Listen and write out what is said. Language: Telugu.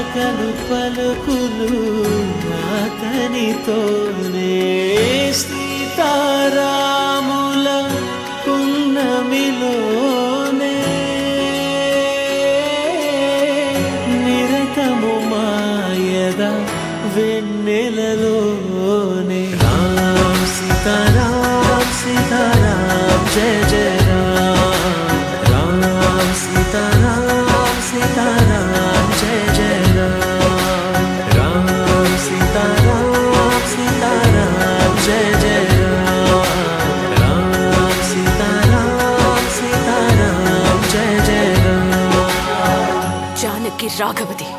పలకలు పలుకులు అతనితోనే సీతారాముల పున్నమిలోనే నిరతము మాయద వెన్నెలలోనే రామ్ సీతారాం సీతారాం జయ జయ రామ్ రామ్ సీతారాం సీతారాం జయ జయ రామ్ రామ్ సీతారాం సీతారాం జయ జయ రామ్ రామ్ సీతారాం సీతారాం జయ జయ రామ్ జానకి రాఘవతి